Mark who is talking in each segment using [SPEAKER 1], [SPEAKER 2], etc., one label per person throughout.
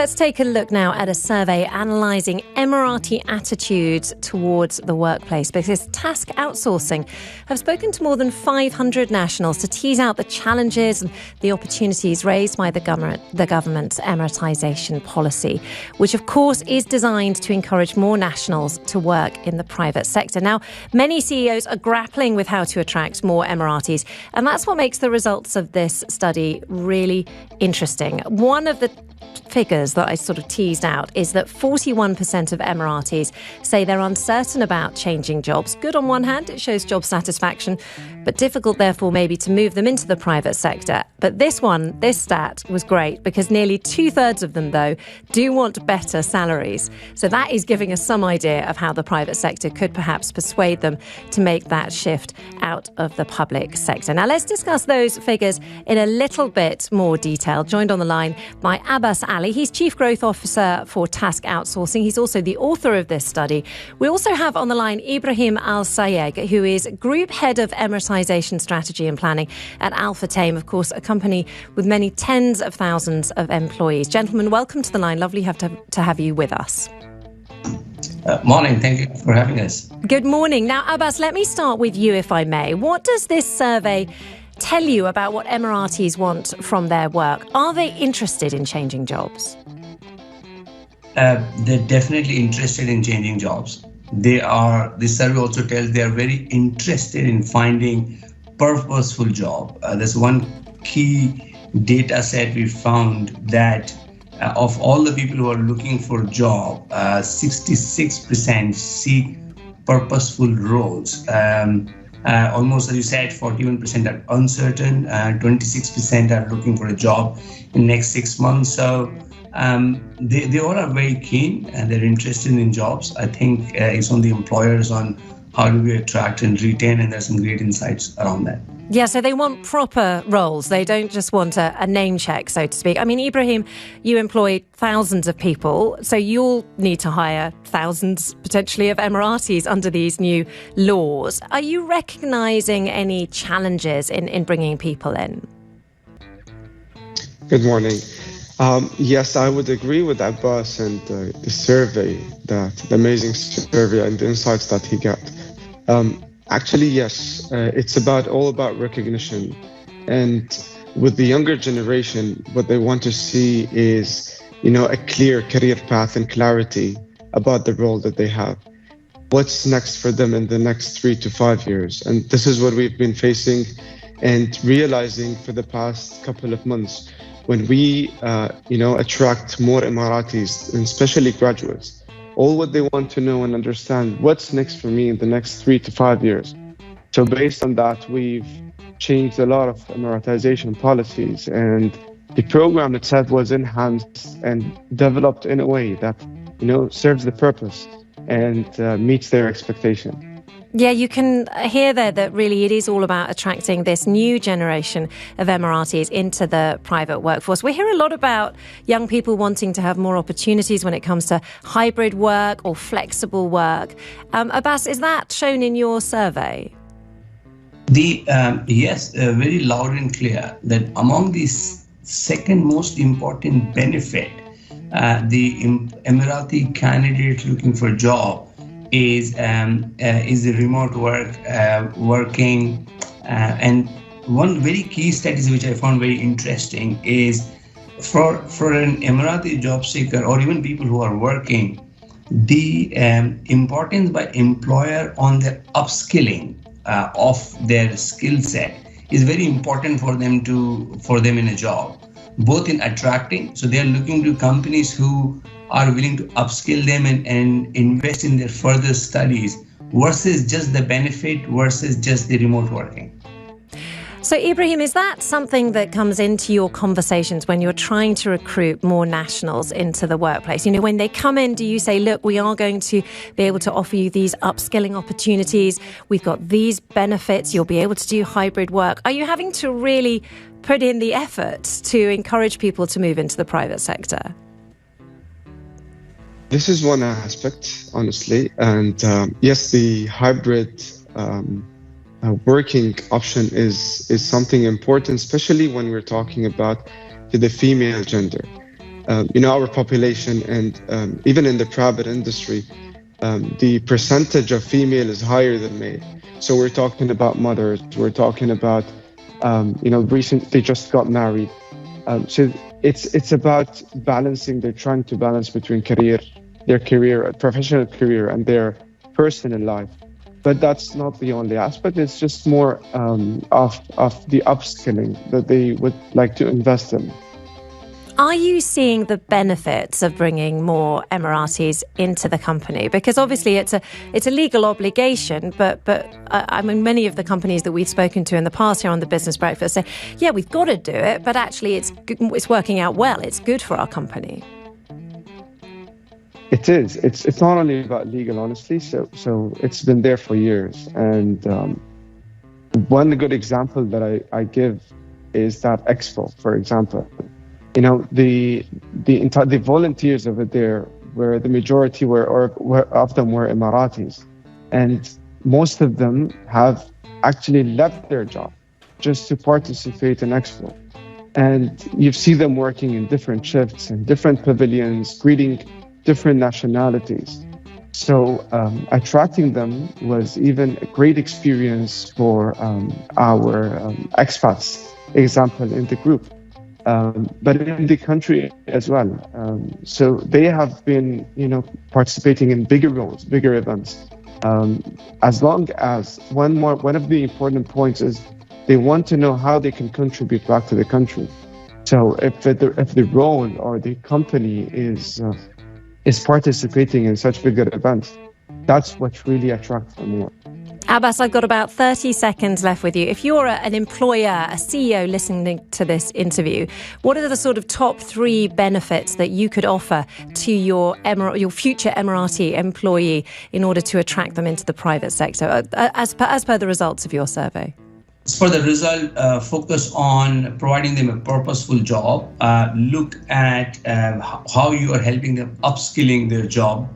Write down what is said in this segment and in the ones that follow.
[SPEAKER 1] Let's take a look now at a survey analysing Emirati attitudes towards the workplace, because TASC Outsourcing have spoken to more than 500 nationals to tease out the challenges and the opportunities raised by the government's Emiratisation policy, which of course is designed to encourage more nationals to work in the private sector. Now, many CEOs are grappling with how to attract more Emiratis, and that's what makes the results of this study really interesting. One of the figures that I sort of teased out is that 41% of Emiratis say they're uncertain about changing jobs. Good on one hand, it shows job satisfaction, but difficult therefore maybe to move them into the private sector. But this stat was great, because nearly 2/3 of them though do want better salaries. So that is giving us some idea of how the private sector could perhaps persuade them to make that shift out of the public sector. Now let's discuss those figures in a little bit more detail. Joined on the line by Abbas Ali. He's Chief Growth Officer for TASC Outsourcing. He's also the author of this study. We also have on the line Ibrahim Al Sayegh, who is Group Head of Emiratisation Strategy and Planning at Al-Futtaim, of course, a company with many tens of thousands of employees. Gentlemen, welcome to the line. Lovely to have you with us.
[SPEAKER 2] Morning. Thank you for having us.
[SPEAKER 1] Good morning. Now, Abbas, let me start with you, if I may. What does this survey tell you about what Emiratis want from their work? Are they interested in changing jobs?
[SPEAKER 2] They're definitely interested in changing jobs. This survey also tells they are very interested in finding purposeful job. There's one key data set we found that of all the people who are looking for a job, 66% seek purposeful roles. Almost, as you said, 41% are uncertain, 26% are looking for a job in the next 6 months. So they all are very keen and they're interested in jobs. I think it's on the employers on how do we attract and retain, and there's some great insights around that.
[SPEAKER 1] Yeah, so they want proper roles. They don't just want a name check, so to speak. I mean, Ibrahim, you employ thousands of people, so you'll need to hire thousands, potentially, of Emiratis under these new laws. Are you recognising any challenges in bringing people in?
[SPEAKER 3] Good morning. Yes, I would agree with Abbas and the survey, the amazing survey and the insights that he got. Actually, yes, it's all about recognition. And with the younger generation, what they want to see is, a clear career path and clarity about the role that they have. What's next for them in the next 3 to 5 years? And this is what we've been facing and realizing for the past couple of months when we, attract more Emiratis, and especially graduates. All what they want to know and understand, what's next for me in the next 3 to 5 years. So based on that, we've changed a lot of Emiratisation policies, and the program itself was enhanced and developed in a way that, serves the purpose and meets their expectation.
[SPEAKER 1] Yeah, you can hear there that really it is all about attracting this new generation of Emiratis into the private workforce. We hear a lot about young people wanting to have more opportunities when it comes to hybrid work or flexible work. Abbas, is that shown in your survey?
[SPEAKER 2] Yes, very loud and clear that among the second most important benefit, the Emirati candidate looking for a job is the remote working, and one very key statistic which I found very interesting is for an Emirati job seeker or even people who are working, the importance by employer on the upskilling of their skill set is very important for them in a job, both in attracting. So they are looking to companies who are willing to upskill them and invest in their further studies versus just the benefit versus just the remote working.
[SPEAKER 1] So, Ibrahim, is that something that comes into your conversations when you're trying to recruit more nationals into the workplace? When they come in, do you say, look, we are going to be able to offer you these upskilling opportunities. We've got these benefits. You'll be able to do hybrid work. Are you having to really put in the effort to encourage people to move into the private sector?
[SPEAKER 3] This is one aspect, honestly. And yes, the hybrid working option is something important, especially when we're talking about the female gender. our population and even in the private industry, the percentage of female is higher than male. So we're talking about mothers, we're talking about, they just got married. So it's about balancing. They're trying to balance between their career, professional career, and their personal life. But that's not the only aspect. It's just more of the upskilling that they would like to invest in.
[SPEAKER 1] Are you seeing the benefits of bringing more Emiratis into the company? Because obviously it's a legal obligation, but I mean, many of the companies that we've spoken to in the past here on the Business Breakfast say, yeah, we've got to do it, but actually it's working out well. It's good for our company.
[SPEAKER 3] It is. It's not only about legal, honestly. So it's been there for years. And one good example that I give is that Expo, for example. The volunteers over there, where the majority of them were Emiratis, and most of them have actually left their job just to participate in Expo. And you see them working in different shifts in different pavilions, greeting different nationalities. So attracting them was even a great experience for our expats, example, in the group. But in the country as well. So they have been, participating in bigger roles, bigger events. As long as one of the important points is they want to know how they can contribute back to the country. So if the role or the company is participating in such bigger events, that's what really attracts them more.
[SPEAKER 1] Abbas, I've got about 30 seconds left with you. If you're an employer, a CEO listening to this interview, what are the sort of top 3 benefits that you could offer to your future Emirati employee in order to attract them into the private sector, as per the results of your survey?
[SPEAKER 2] For the result, focus on providing them a purposeful job. Look at how you are helping them upskilling their job.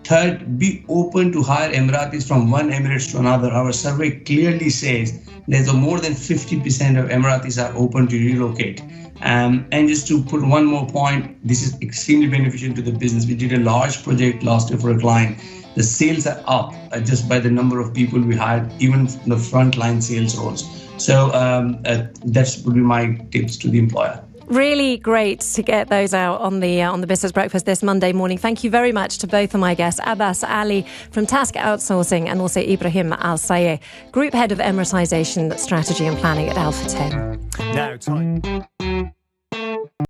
[SPEAKER 2] Third, be open to hire Emiratis from one Emirates to another. Our survey clearly says there's more than 50% of Emiratis are open to relocate. And just to put one more point, this is extremely beneficial to the business. We did a large project last year for a client. The sales are up just by the number of people we hired, even from the frontline sales roles. So that would be my tips to the employer.
[SPEAKER 1] Really great to get those out on the Business Breakfast this Monday morning. Thank you very much to both of my guests, Abbas Ali from TASC Outsourcing and also Ibrahim Al Sayegh, Group Head of Emiratisation Strategy and Planning at Al-Futtaim.
[SPEAKER 4] Now time.